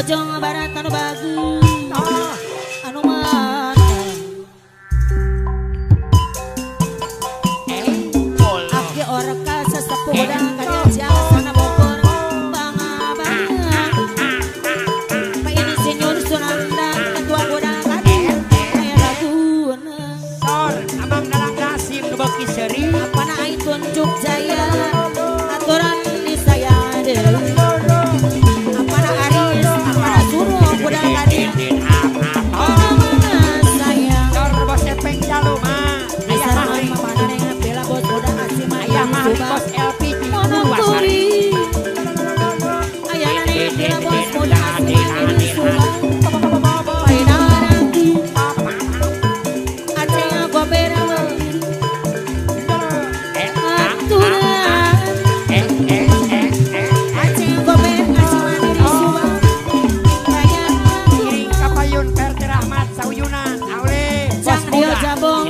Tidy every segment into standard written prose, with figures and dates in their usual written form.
Bojong Barat anu bagus anu mana aki orka sesepuh godang kanya jang sana Bogor bangabang Pak Insinyur Sunanda ketua godang kanya aya laguna sor abang dalang nasib nu beki seri apana ai tunjuk jaya aturan di saya deui apana aris apana suruh godang kanya bos LPG monopoli ayana nih bila bos muda asli ini sulang painarangi acehnya gobera aturan acehnya gober ngasih mandiri sulang kayak kiring kapayun Perti Rahmat Sauyunan aule bos dia muda jabong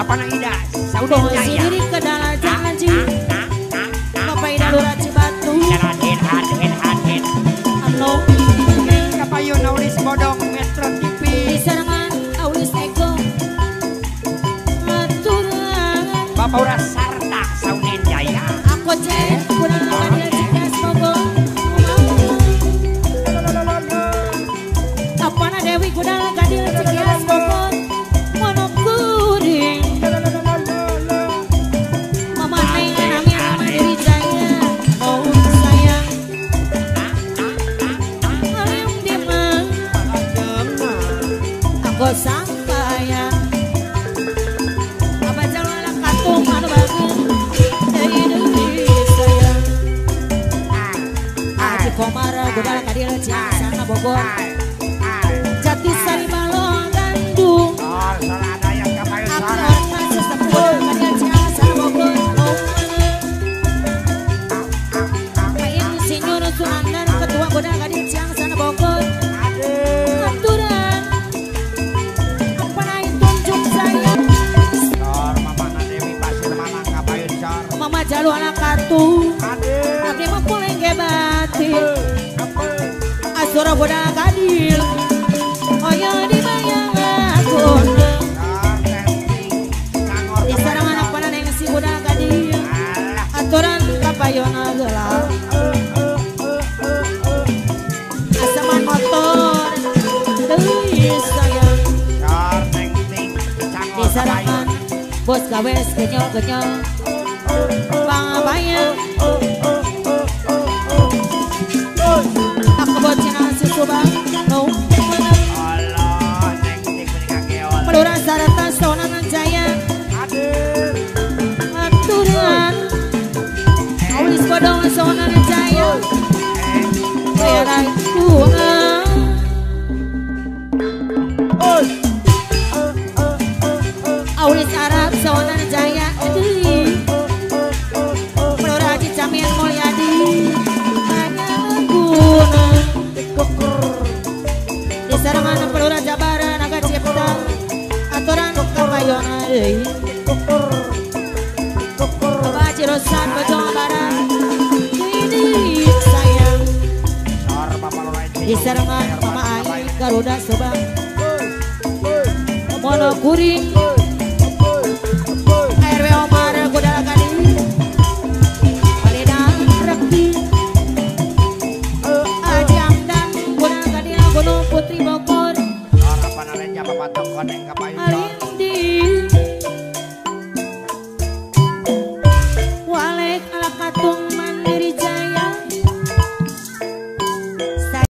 apana ida Saudara sendiri ke dalam jangan ji Bapak Ida Lurah Cibatu Anu kapayun aulis bodong Metro TV diserangan aulis ego aturan Bapak Ura Sarta Saunen Jaya aku cek kurang adil cikas Bogor apana Dewi Gudal Gadil Cikias Bogor monokuring Mama Neng Nami Mama Dewi Jaya mau sayang Alim Dimang aku sangkaya apa jalan anak katung anu bagus deui sayang Aji Komara Gudal Kadil Ciang sana Bogor Jati Sari Balong Gandung aku orang sesepuh Kadil Ciang sana Bogor Pak Insinyur Sunandar ketua Gudal Kadil Ciang sana Bogor aturan apa naik tunjuk saya Mama Jalu anak kartu Abdi mah puleng ge batin Asura Gudal Kadil Oyo dibayang aku di sarangan apana neng si Gudal Kadil aturan kapayona geula asaman motor deui sayang di sarangan bos gawes genyol-genyol bangabayang aku bocina si Subang no Pelurah Sarata Sonanan Jaya aturan aulis bodong Sonanan Jaya bayaran tuang aulis Arab Sonanan Jaya Pelurah Cicamian Mulyadi hanya guna di sarangan Pelurah Jabara Naga Cipta aturan kapayona deui Bapak Cirosan Bojong Barat ini sayang di sarangan Mama Ai Garuda Subang monokuring RW Omar Gudal Kadil Palida Rekti Aji Amdan Gudal Kadil Gunung Putri Bogor Alindi Walek ala katung